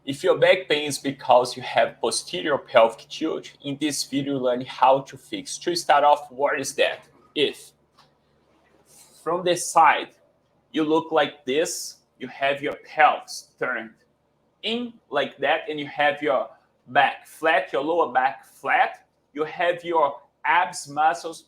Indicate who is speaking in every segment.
Speaker 1: If your back pain is because you have posterior pelvic tilt, in this video you learn how to fix. To start off, what is that? If from the side you look like this, you have your pelvis turned in like that, and you have your back flat, your lower back flat, you have your abs muscles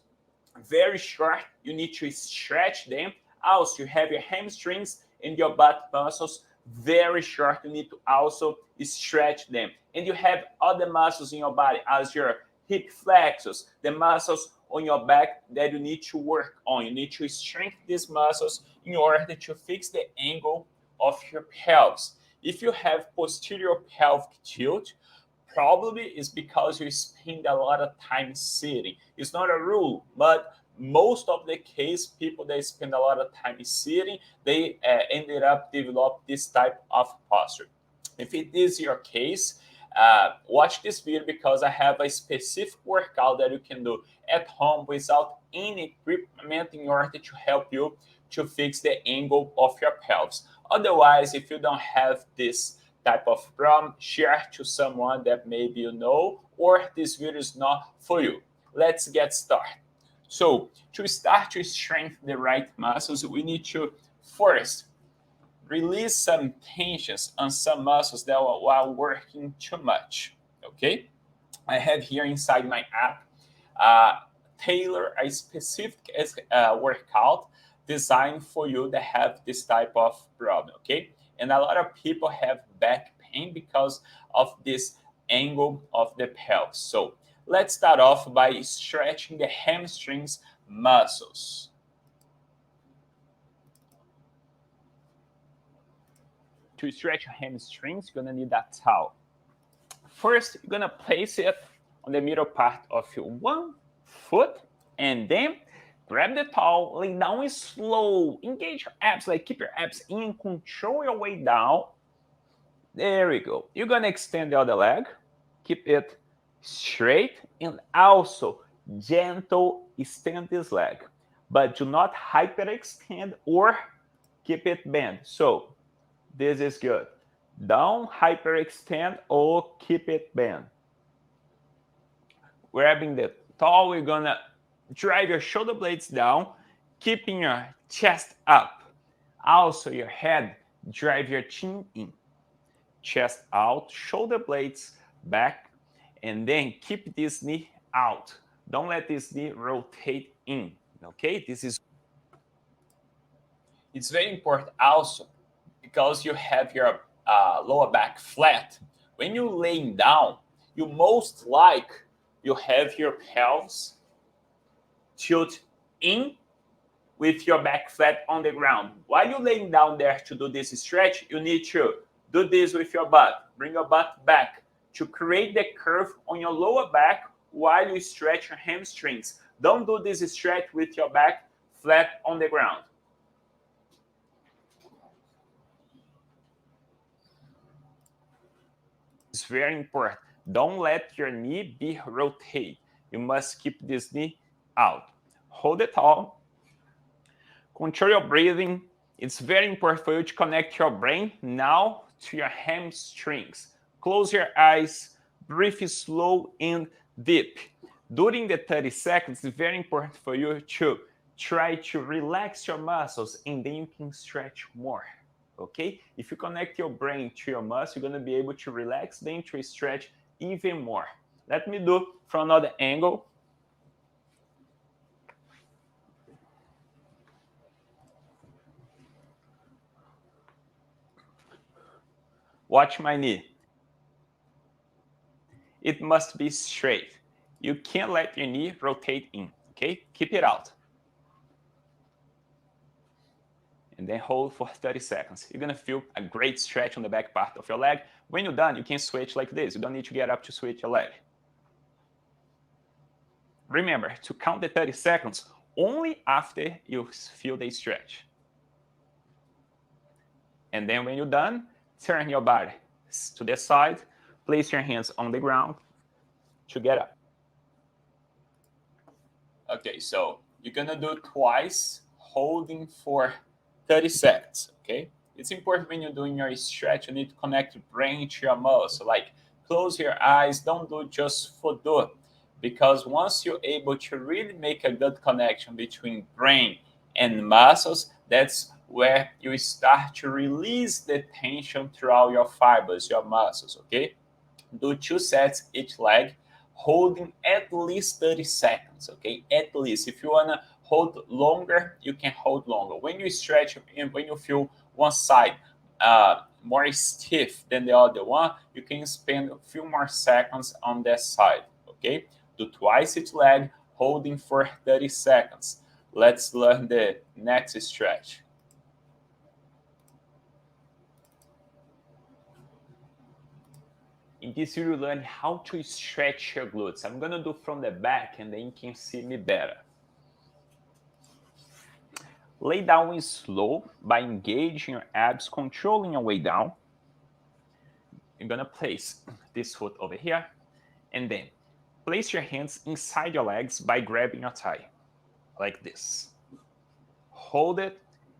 Speaker 1: very short, you need to stretch them. Also, you have your hamstrings and your butt muscles very short, you need to also stretch them. And you have other muscles in your body as your hip flexors, the muscles on your back that you need to work on. You need to strengthen these muscles in order to fix the angle of your pelvis. If you have posterior pelvic tilt, probably is because you spend a lot of time sitting. It's not a rule, but most of the case, people that spend a lot of time sitting, they ended up develop this type of posture. If it is your case, watch this video because I have a specific workout that you can do at home without any equipment in order to help you to fix the angle of your pelvis. Otherwise, if you don't have this type of problem, share to someone that maybe you know, or this video is not for you. Let's get started. So to start to strengthen the right muscles, we need to first release some tensions on some muscles that are working too much. Okay, I have here inside my app tailor a specific workout designed for you that have this type of problem. Okay, and a lot of people have back pain because of this angle of the pelvis. So let's start off by stretching the hamstrings muscles. To stretch your hamstrings, you're gonna need that towel. First, you're gonna place it on the middle part of your one foot, and then grab the towel, lay down slow, engage your abs, like keep your abs in, control your way down. There we go. You're gonna extend the other leg, keep it straight, and also gentle extend this leg, but do not hyperextend or keep it bent. So this is good. Don't hyperextend or keep it bent. Grabbing the towel, we're gonna drive your shoulder blades down, keeping your chest up. Also your head, drive your chin in. Chest out, shoulder blades back, and then keep this knee out. Don't let this knee rotate in, okay? It's very important also because you have your lower back flat. When you're laying down, you most like you have your pelvis tilt in with your back flat on the ground. While you're laying down there to do this stretch, you need to do this with your butt. Bring your butt back to create the curve on your lower back while you stretch your hamstrings. Don't do this stretch with your back flat on the ground. It's very important. Don't let your knee be rotated. You must keep this knee out. Hold it tall. Control your breathing. It's very important for you to connect your brain now to your hamstrings. Close your eyes, breathe slow and deep. During the 30 seconds, it's very important for you to try to relax your muscles, and then you can stretch more. Okay? If you connect your brain to your muscle, you're going to be able to relax, then to stretch even more. Let me do from another angle. Watch my knee. It must be straight. You can't let your knee rotate in, okay? Keep it out. And then hold for 30 seconds. You're gonna feel a great stretch on the back part of your leg. When you're done, you can switch like this. You don't need to get up to switch your leg. Remember to count the 30 seconds only after you feel the stretch. And then when you're done, turn your body to the side, place your hands on the ground to get up. Okay, so you're gonna do twice, holding for 30 seconds, okay? It's important when you're doing your stretch, you need to connect your brain to your muscle. Like close your eyes, don't do just for do. Because once you're able to really make a good connection between brain and muscles, that's where you start to release the tension throughout your fibers, your muscles, okay? Do 2 sets each leg, holding at least 30 seconds, okay? At least. If you wanna hold longer, you can hold longer. When you stretch and when you feel one side more stiff than the other one, you can spend a few more seconds on that side, okay? Do twice each leg, holding for 30 seconds. Let's learn the next stretch. In this video, you learn how to stretch your glutes. I'm gonna do from the back and then you can see me better. Lay down slow by engaging your abs, controlling your way down. You're gonna place this foot over here and then place your hands inside your legs by grabbing your thigh, like this. Hold it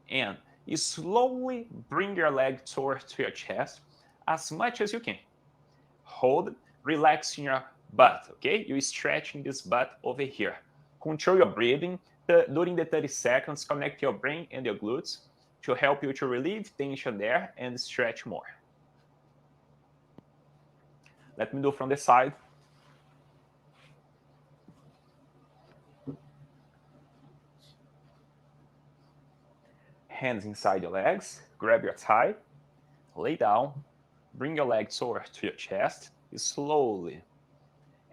Speaker 1: and you slowly bring your leg towards your chest as much as you can. Hold, relaxing your butt, okay? You're stretching this butt over here. Control your breathing. During the 30 seconds, connect your brain and your glutes to help you to relieve tension there and stretch more. Let me do from the side. Hands inside your legs, grab your thigh, lay down, bring your legs over to your chest, slowly,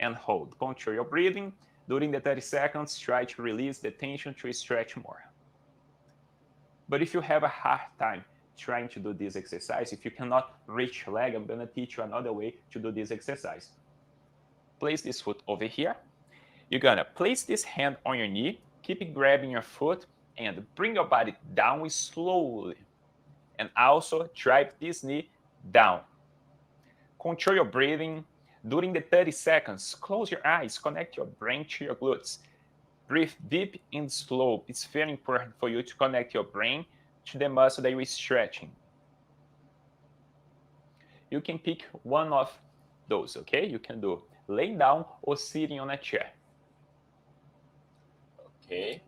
Speaker 1: and hold. Control your breathing. During the 30 seconds, try to release the tension to stretch more. But if you have a hard time trying to do this exercise, if you cannot reach your leg, I'm gonna teach you another way to do this exercise. Place this foot over here. You're gonna place this hand on your knee, keep grabbing your foot, and bring your body down slowly. And also drive this knee down. Control your breathing. During the 30 seconds, close your eyes, connect your brain to your glutes. Breathe deep and slow. It's very important for you to connect your brain to the muscle that you're stretching. You can pick one of those, okay? You can do laying down or sitting on a chair. Okay.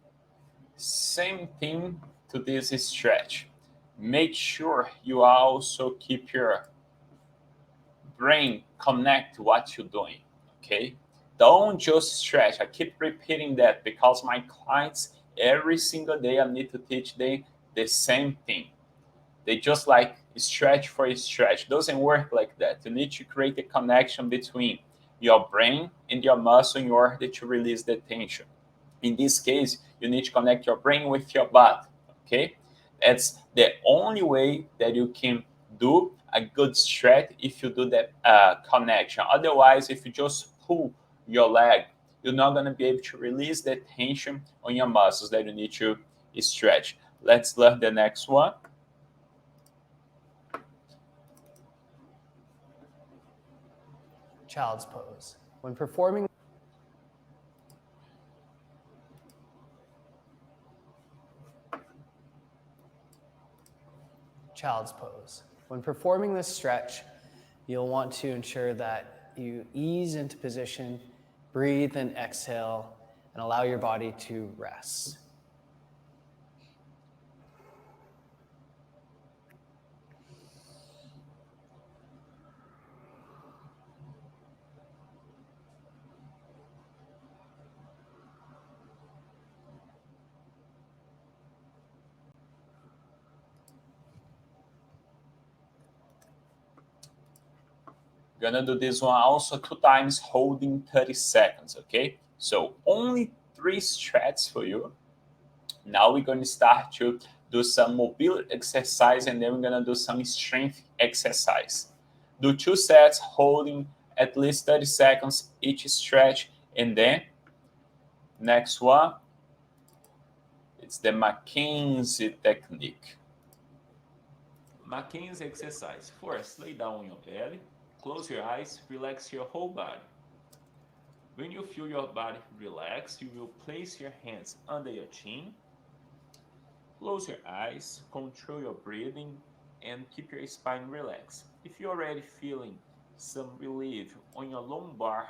Speaker 1: Same thing to this stretch. Make sure you also keep your brain connect to what you're doing, okay? Don't just stretch. I keep repeating that because my clients, every single day, I need to teach them the same thing. They just like stretch for a stretch. Doesn't work like that. You need to create a connection between your brain and your muscle in order to release the tension. In this case, you need to connect your brain with your butt, okay? That's the only way that you can do a good stretch if you do that connection. Otherwise, if you just pull your leg, you're not going to be able to release the tension on your muscles that you need to stretch. Let's learn the next one.
Speaker 2: Child's pose. When performing child's pose. When performing this stretch, you'll want to ensure that you ease into position, breathe and exhale, and allow your body to rest.
Speaker 1: Gonna do this one also 2 times, holding 30 seconds, okay? So only 3 stretches for you. Now we're going to start to do some mobility exercise and then we're going to do some strength exercise. Do 2 sets, holding at least 30 seconds each stretch, and then next one, it's the McKenzie technique. McKenzie exercise. First, lay down on your belly, close your eyes, relax your whole body. When you feel your body relax, you will place your hands under your chin. Close your eyes, control your breathing, and keep your spine relaxed. If you're already feeling some relief on your lumbar,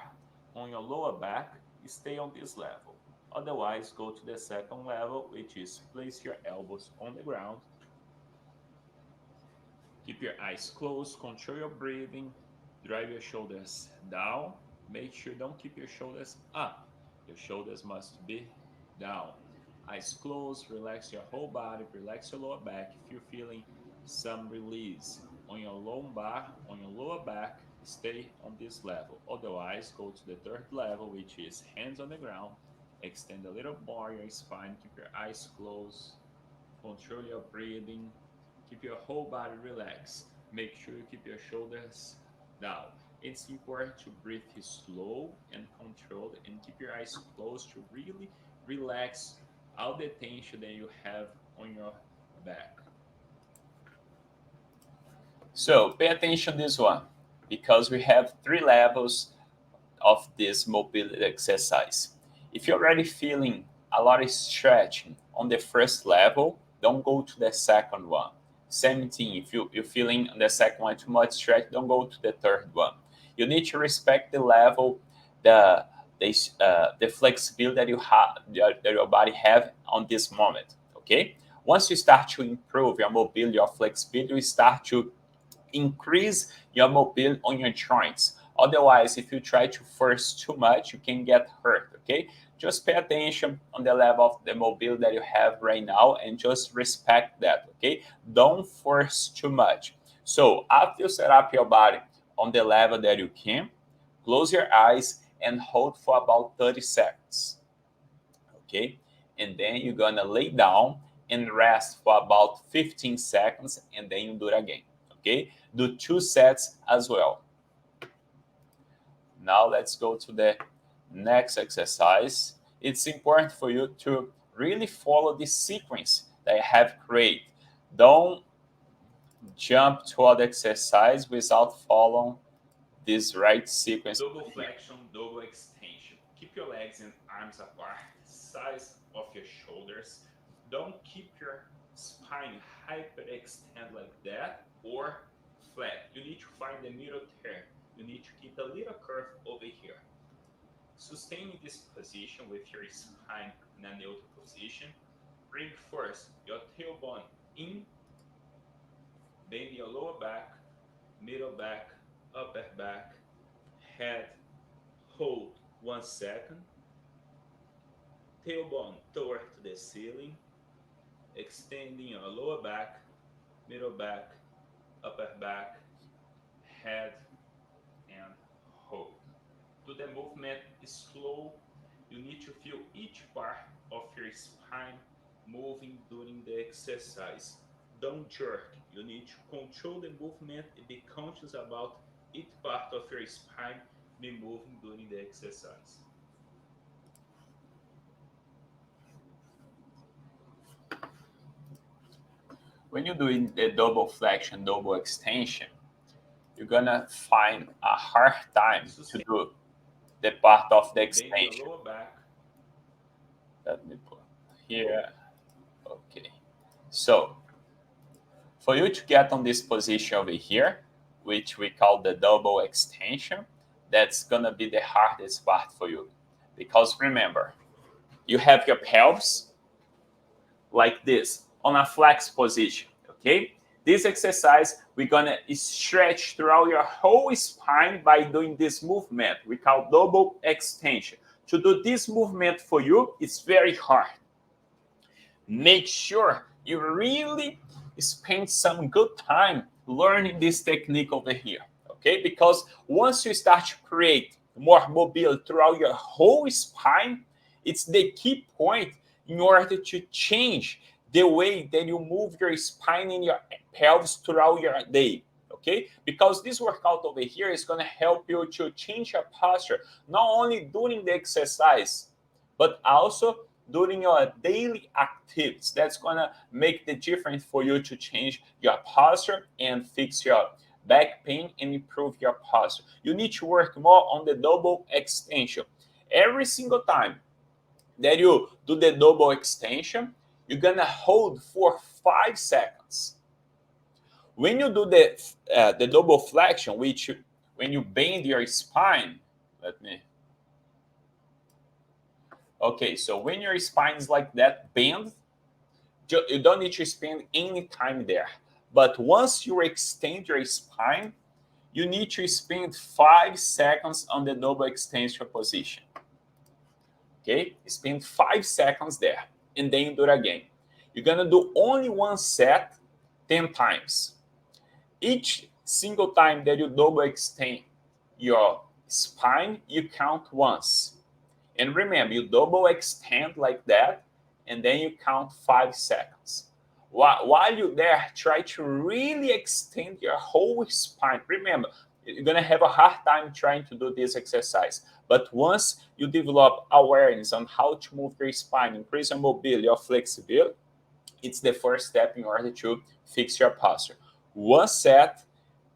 Speaker 1: on your lower back, stay on this level. Otherwise, go to the second level, which is place your elbows on the ground. Keep your eyes closed, control your breathing, drive your shoulders down. Make sure don't keep your shoulders up. Your shoulders must be down. Eyes closed, relax your whole body, relax your lower back. If you're feeling some release on your lumbar, on your lower back, stay on this level. Otherwise, go to the third level, which is hands on the ground. Extend a little more your spine, keep your eyes closed, control your breathing, keep your whole body relaxed. Make sure you keep your shoulders down. It's important to breathe slow and controlled and keep your eyes closed to really relax all the tension that you have on your back. So pay attention to this one because we have 3 levels of this mobility exercise. If you're already feeling a lot of stretching on the first level, don't go to the second one. Same thing, if you're feeling on the second one too much stretch, don't go to the third one. You need to respect the level, the flexibility that you have, that your body have on this moment. Okay. Once you start to improve your mobility, your flexibility, you start to increase your mobility on your joints. Otherwise, if you try to force too much, you can get hurt, okay? Just pay attention on the level of the mobility that you have right now and just respect that, okay? Don't force too much. So after you set up your body on the level that you can, close your eyes and hold for about 30 seconds, okay? And then you're gonna lay down and rest for about 15 seconds and then you do it again, okay? Do 2 sets as well. Now let's go to the next exercise. It's important for you to really follow the sequence that I have created. Don't jump to other exercise without following this right sequence. Double flexion, double extension. Keep your legs and arms apart, size of your shoulders. Don't keep your spine hyperextend like that or flat. You need to find the middle term. You need to keep a little curve over here. Sustain this position with your spine in a neutral position. Bring first your tailbone in, bend your lower back, middle back, upper back, head, hold 1 second, tailbone toward to the ceiling, extending your lower back, middle back, upper back, head, and hold. Do the movement slow. You need to feel each part of your spine moving during the exercise. Don't jerk. You need to control the movement and be conscious about each part of your spine be moving during the exercise. When you're doing the double flexion, double extension, you're gonna find a hard time to do the part of the extension. Let me put here. Okay. So for you to get on this position over here, which we call the double extension, that's gonna be the hardest part for you. Because remember, you have your pelvis like this on a flex position, okay? This exercise, we're gonna stretch throughout your whole spine by doing this movement we call double extension. To do this movement for you, it's very hard. Make sure you really spend some good time learning this technique over here, okay? Because once you start to create more mobility throughout your whole spine, it's the key point in order to change the way that you move your spine and your pelvis throughout your day, okay? Because this workout over here is going to help you to change your posture, not only during the exercise, but also during your daily activities. That's going to make the difference for you to change your posture and fix your back pain and improve your posture. You need to work more on the double extension. Every single time that you do the double extension, you're going to hold for 5 seconds. When you do the double flexion, which when you bend your spine, okay, so when your spine is like that, bend, you don't need to spend any time there. But once you extend your spine, you need to spend 5 seconds on the double extension position. Okay, spend 5 seconds there, and then do it again. You're gonna do only one set 10 times. Each single time that you double extend your spine, you count once. And remember, you double extend like that, and then you count 5 seconds. While you're there, try to really extend your whole spine. Remember, you're going to have a hard time trying to do this exercise. But once you develop awareness on how to move your spine, increase your mobility or flexibility, it's the first step in order to fix your posture. One set,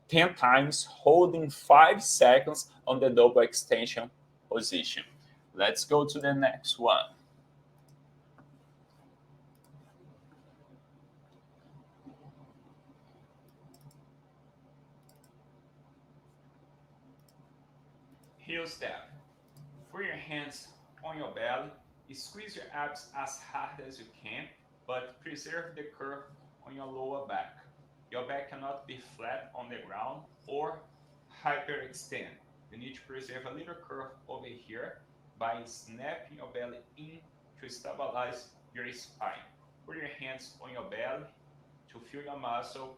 Speaker 1: 10 times, holding 5 seconds on the double extension position. Let's go to the next one. Heel step. Put your hands on your belly. Squeeze your abs as hard as you can, but preserve the curve on your lower back. Your back cannot be flat on the ground or hyperextend. You need to preserve a little curve over here by snapping your belly in to stabilize your spine. Put your hands on your belly to feel your muscle.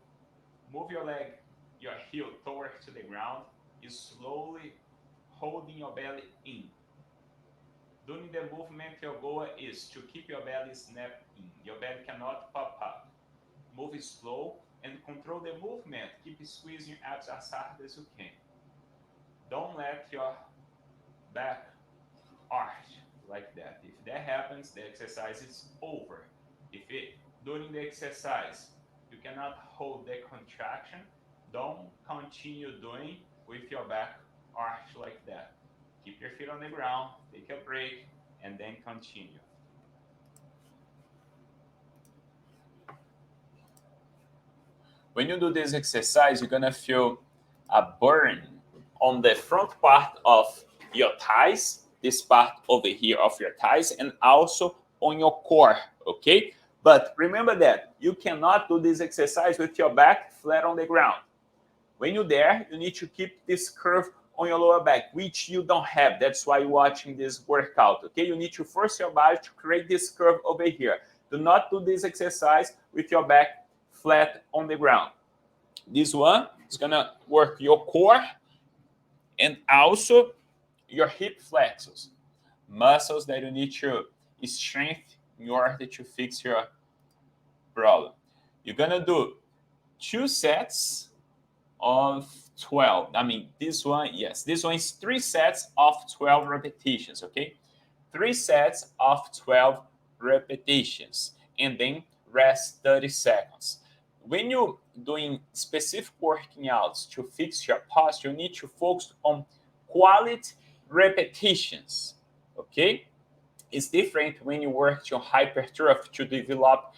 Speaker 1: Move your leg, your heel toward to the ground. You slowly holding your belly in. During the movement, your goal is to keep your belly snapped in. Your belly cannot pop up. Move slow and control the movement. Keep squeezing abs as hard as you can. Don't let your back arch like that. If that happens, the exercise is over. If during the exercise you cannot hold the contraction, don't continue doing with your back arch like that. Keep your feet on the ground, take a break, and then continue. When you do this exercise, you're gonna feel a burn on the front part of your thighs, this part over here of your thighs, and also on your core, okay? But remember that you cannot do this exercise with your back flat on the ground. When you're there, you need to keep this curve on your lower back, which you don't have. That's why you're watching this workout, okay? You need to force your body to create this curve over here. Do not do this exercise with your back flat on the ground. This one is gonna work your core and also your hip flexors, muscles that you need to strengthen in order to fix your problem. You're gonna do 2 sets of 12. I mean, this one, yes, this one is 3 sets of 12 repetitions, okay? 3 sets of 12 repetitions, and then rest 30 seconds. When you're doing specific working outs to fix your posture, you need to focus on quality repetitions, okay? It's different when you work to hypertrophy to develop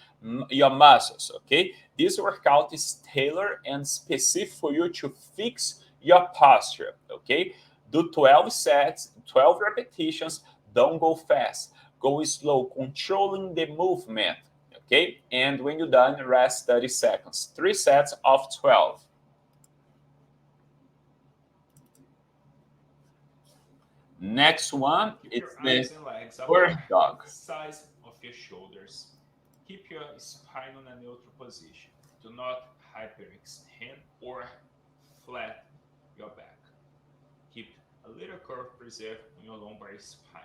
Speaker 1: your muscles, okay? This workout is tailored and specific for you to fix your posture, okay? Do 12 sets, 12 repetitions, don't go fast, go slow, controlling the movement, okay? And when you're done, rest 30 seconds. 3 sets of 12. Next one, it's the bird dog. Size of your shoulders. Keep your spine on a neutral position. Do not hyperextend or flat your back. Keep a little curve preserved on your lumbar spine.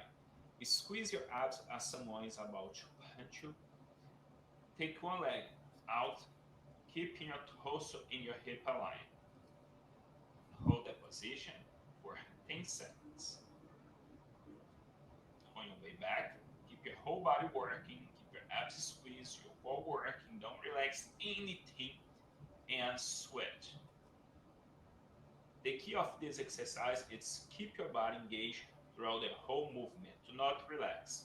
Speaker 1: Squeeze your abs as someone is about to punch you. Take one leg out, keeping your torso in your hip aligned. Hold that position for 10 seconds. On your way back, keep your whole body working, keep your abs squeezed, your core working, don't relax anything, and sweat. The key of this exercise is keep your body engaged throughout the whole movement. Do not relax.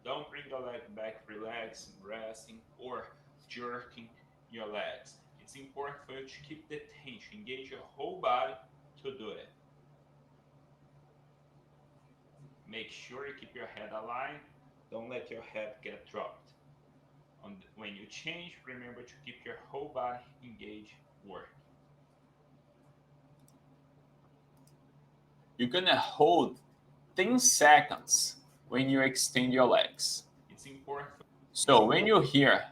Speaker 1: Don't bring your leg back relaxing, resting, or jerking your legs. It's important for you to keep the tension, engage your whole body to do it. Make sure you keep your head aligned. Don't let your head get dropped. When you change, remember to keep your whole body engaged, work. You're gonna hold 10 seconds when you extend your legs. It's important. So when you're here,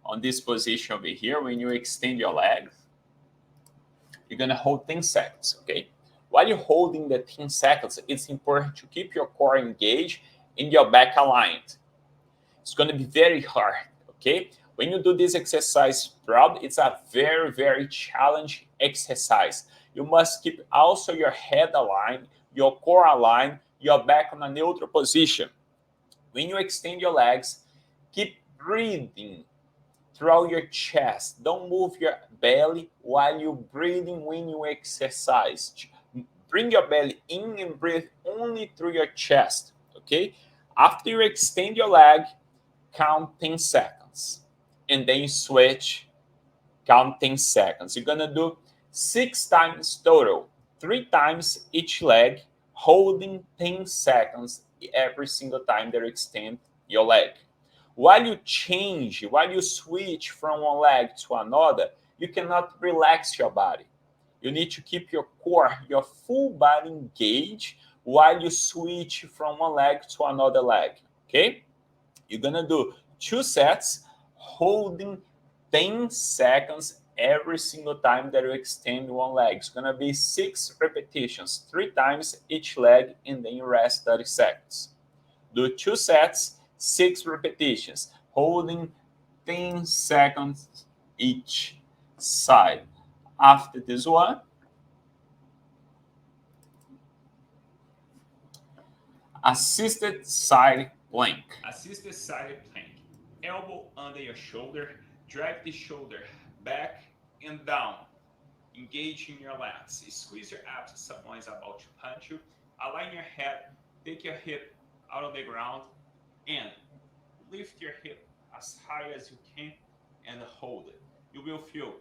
Speaker 1: on this position over here, when you extend your legs, you're gonna hold 10 seconds, okay? While you're holding the 10 seconds, it's important to keep your core engaged and your back aligned. It's gonna be very hard, okay? When you do this exercise proud, it's a very, very challenging exercise. You must keep also your head aligned, your core aligned, your back on a neutral position. When you extend your legs, keep breathing throughout your chest. Don't move your belly while you're breathing when you exercise. Bring your belly in and breathe only through your chest, okay? After you extend your leg, count 10 seconds. And then you switch, count 10 seconds. You're gonna do 6 times total, 3 times each leg, holding 10 seconds every single time that you extend your leg. While you change, while you switch from one leg to another, you cannot relax your body. You need to keep your core, your full body engaged while you switch from one leg to another leg, okay? You're gonna do 2 sets, holding 10 seconds every single time that you extend one leg. It's gonna be 6 repetitions, 3 times each leg, and then you rest 30 seconds. Do 2 sets, 6 repetitions, holding 10 seconds each side. After this one, assisted side plank. Assisted side plank. Elbow under your shoulder, drive the shoulder back and down. Engage in your lats. Squeeze your abs if someone is about to punch you. Align your head, take your hip out of the ground, and lift your hip as high as you can and hold it. You will feel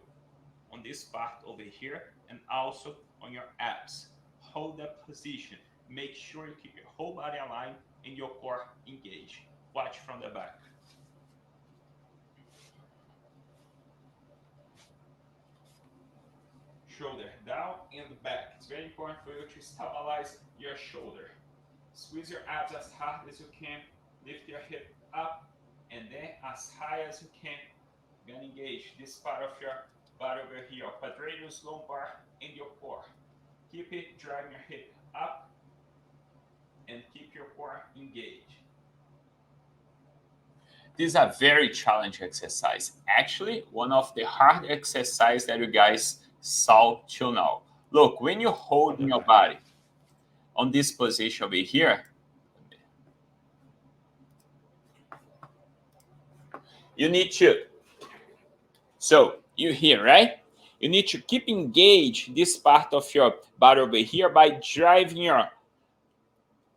Speaker 1: on this part over here and also on your abs. Hold that position. Make sure you keep your whole body aligned and your core engaged. Watch from the back. Shoulder down and back. It's very important for you to stabilize your shoulder. Squeeze your abs as hard as you can. Lift your hip up and then as high as you can. You're gonna engage this part of your body over here, quadratus lumbar and your core. Keep it driving your hip up and keep your core engaged. This is a very challenging exercise. Actually, one of the hard exercises that you guys saw till now. Look, when you hold your body on this position over here, you need to, so you here, right? You need to keep engaged this part of your body over here by driving your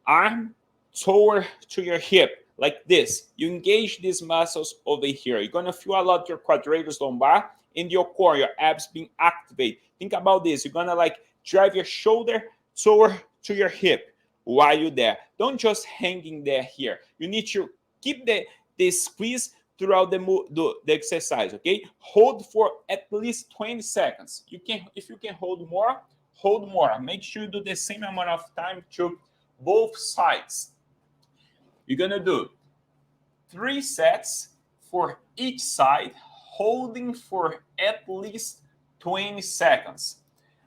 Speaker 1: arm toward to your hip like this. You engage these muscles over here. You're gonna feel a lot your quadratus lumbar and your core, your abs being activated. Think about this. You're gonna like drive your shoulder toward to your hip while you're there. Don't just hanging there here. You need to keep the squeeze throughout the exercise, okay? Hold for at least 20 seconds. You can, if you can hold more, hold more. Make sure you do the same amount of time to both sides. You're gonna do 3 sets for each side, holding for at least 20 seconds.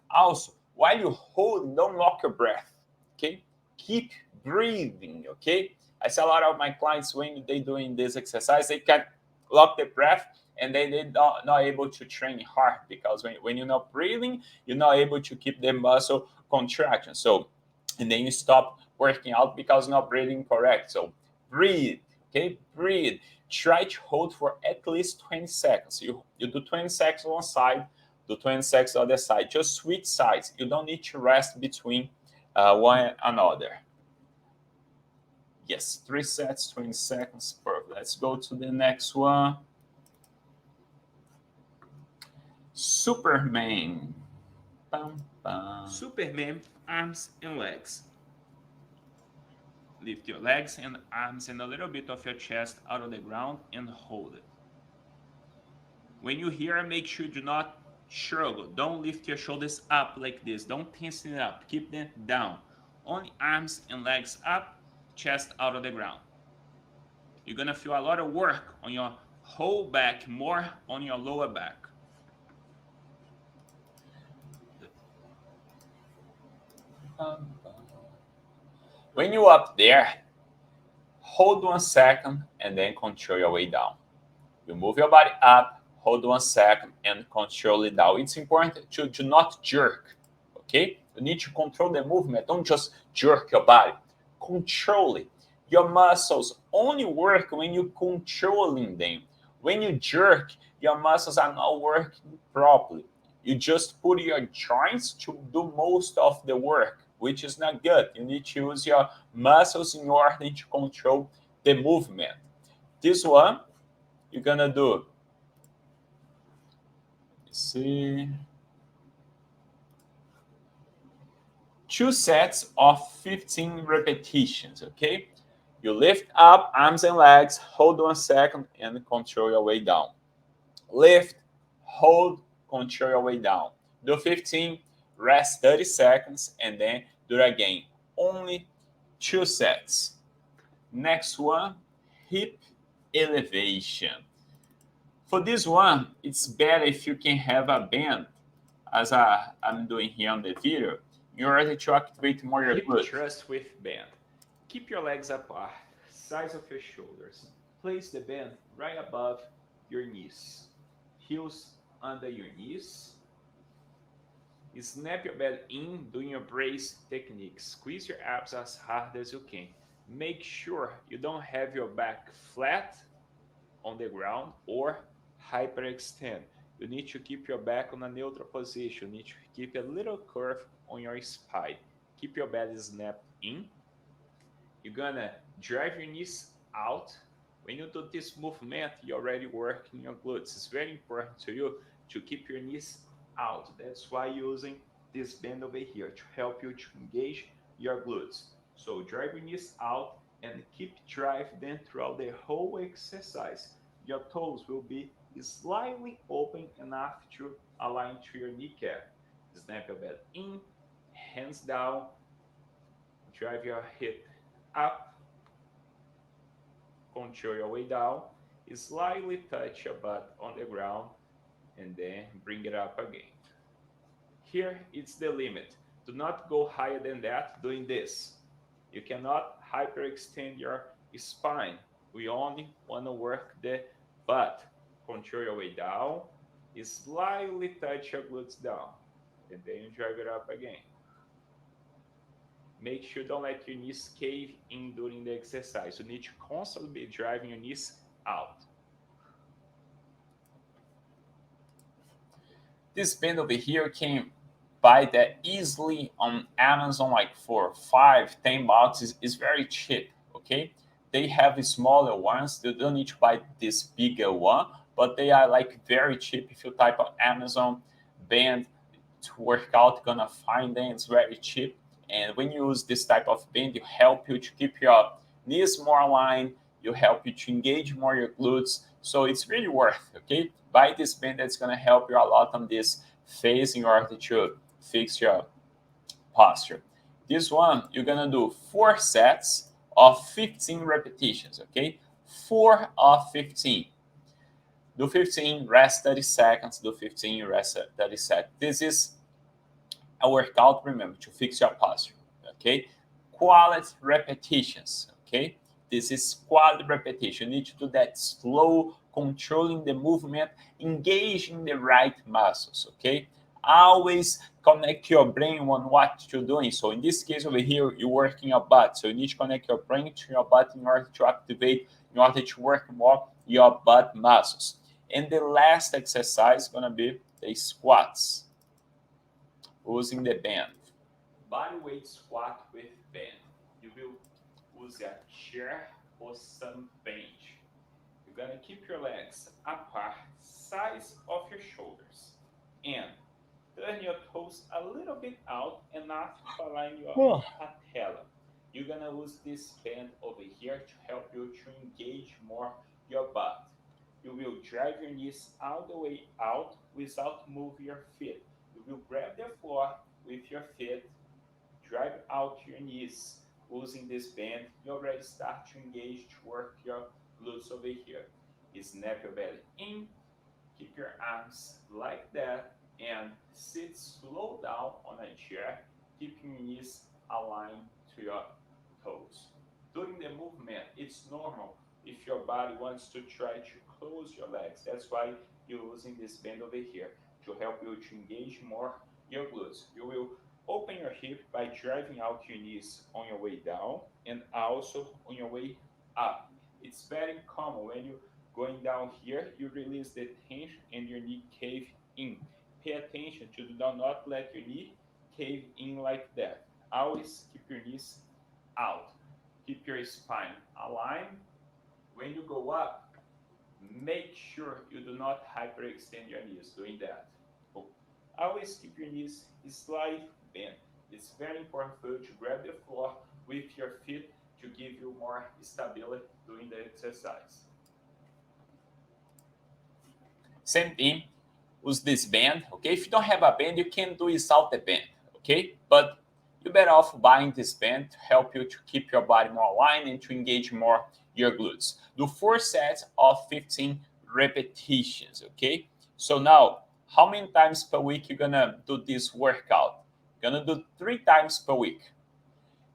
Speaker 1: Also, while you hold, don't lock your breath, okay? Keep breathing, okay? I see a lot of my clients when they doing this exercise, they can lock the breath and they're not able to train hard because when you're not breathing, you're not able to keep the muscle contraction. So, and then you stop working out because you're not breathing correct. So breathe, okay? Breathe. Try to hold for at least 20 seconds. You do 20 seconds on one side, do 20 seconds on the other side. Just switch sides. You don't need to rest between one another. Yes, 3 sets, 20 seconds. Perfect. Let's go to the next one. Superman. Bum, bum.
Speaker 3: Superman, arms and legs. Lift your legs and arms and a little bit of your chest out of the ground and hold it. When you hear, make sure you do not struggle. Don't lift your shoulders up like this. Don't tension it up. Keep them down. Only arms and legs up, chest out of the ground. You're gonna feel a lot of work on your whole back, more on your lower back.
Speaker 1: When you're up there, hold 1 second and then control your way down. You move your body up, hold 1 second and control it down. It's important to do not jerk, okay? You need to control the movement. Don't just jerk your body. Control it. Your muscles only work when you're controlling them. When you jerk, your muscles are not working properly. You just put your joints to do most of the work, which is not good. You need to use your muscles in order to control the movement. This one, you're gonna do. Let's see. 2 sets of 15 repetitions, okay? You lift up arms and legs, hold 1 second, and control your way down. Lift, hold, control your way down. Do 15, rest 30 seconds, and then do it again. Only 2 sets. Next one, hip elevation. For this one, it's better if you can have a band, as I'm doing here on the video, in order to activate more your
Speaker 3: Hip
Speaker 1: glutes.
Speaker 3: thrust with band. Keep your legs apart, size of your shoulders. Place the band right above your knees. Heels under your knees. Snap your belly in, doing your brace technique. Squeeze your abs as hard as you can. Make sure you don't have your back flat on the ground or hyperextend. You need to keep your back on a neutral position. You need to keep a little curve on your spine. Keep your belly snapped in. You're gonna drive your knees out. When you do this movement, you're already working your glutes. It's very important to you to keep your knees out. That's why you're using this band over here to help you to engage your glutes. So drive your knees out and keep driving them throughout the whole exercise. Your toes will be slightly open enough to align to your kneecap. Snap your belly in, hands down, drive your hip up, control your way down, slightly touch your butt on the ground, and then bring it up again. Here it's the limit. Do not go higher than that doing this. You cannot hyperextend your spine. We only want to work the butt. Control your way down, slightly touch your glutes down, and then you drive it up again. Make sure don't let your knees cave in during the exercise. You need to constantly be driving your knees out.
Speaker 1: This band over here can buy that easily on Amazon, like for 5-10 bucks. Is very cheap, okay? They have smaller ones. You don't need to buy this bigger one, but they are like very cheap. If you type on Amazon band to work out, you're gonna find them. It's very cheap. And when you use this type of band, it help you to keep your knees more aligned. You help you to engage more your glutes. So it's really worth, okay? Buy this band. That's gonna help you a lot on this phase in order to fix your posture. This one, you're gonna do 4 sets of 15 repetitions, okay? 4 of 15. Do 15, rest 30 seconds, do 15, rest 30 seconds. This is a workout, remember, to fix your posture, okay? Quality repetitions, okay? This is quality repetition. You need to do that slow, controlling the movement, engaging the right muscles, okay? Always connect your brain on what you're doing. So in this case over here, you're working your butt. So you need to connect your brain to your butt in order to activate, in order to work more your butt muscles. And the last exercise is gonna be the squats using the band. Bodyweight squat with band. You will use a chair or some bench. You're gonna keep your legs apart, size of your shoulders.
Speaker 3: And turn your toes a little bit out enough to align your
Speaker 1: Oh.
Speaker 3: patella. You're gonna use this band over here to help you to engage more your butt. You will drive your knees all the way out without moving your feet. You will grab the floor with your feet, drive out your knees using this band. You already start to engage to work your glutes over here. Snap your belly in, keep your arms like that, and sit slow down on a chair, keeping your knees aligned to your toes. During the movement, it's normal if your body wants to try to close your legs. That's why you're using this band over here to help you to engage more your glutes. You will open your hip by driving out your knees on your way down and also on your way up. It's very common when you going down here, you release the tension and your knee cave in. Pay attention to do not let your knee cave in like that. Always keep your knees out. Keep your spine aligned. When you go up, make sure you do not hyperextend your knees doing that. Always keep your knees slightly bent. It's very important for you to grab the floor with your feet to give you more stability during the exercise.
Speaker 1: Same thing, use this band, okay? If you don't have a band, you can do without the band, okay? But you're better off buying this band to help you to keep your body more aligned and to engage more your glutes. Do 4 sets of 15 repetitions, okay? So now, how many times per week you're gonna do this workout? You're gonna do 3 times per week.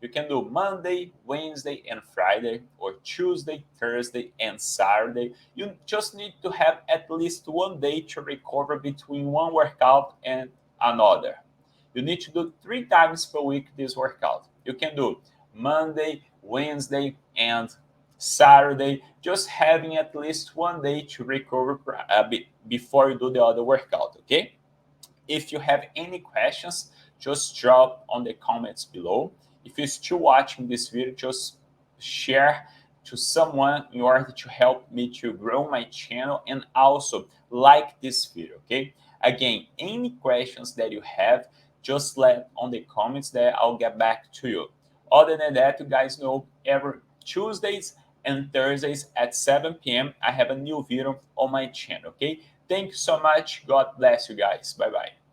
Speaker 1: You can do Monday, Wednesday, and Friday, or Tuesday, Thursday, and Saturday. You just need to have at least one day to recover between one workout and another. You need to do 3 times per week this workout. You can do Monday, Wednesday, and Saturday, just having at least one day to recover before you do the other workout, okay? If you have any questions, just drop on the comments below. If you're still watching this video, just share to someone in order to help me to grow my channel, and also like this video, okay? Again, any questions that you have, just let on the comments that I'll get back to you. Other than that, you guys know every Tuesdays and Thursdays at 7 p.m. I have a new video on my channel, okay? Thank you so much. God bless you guys. Bye-bye.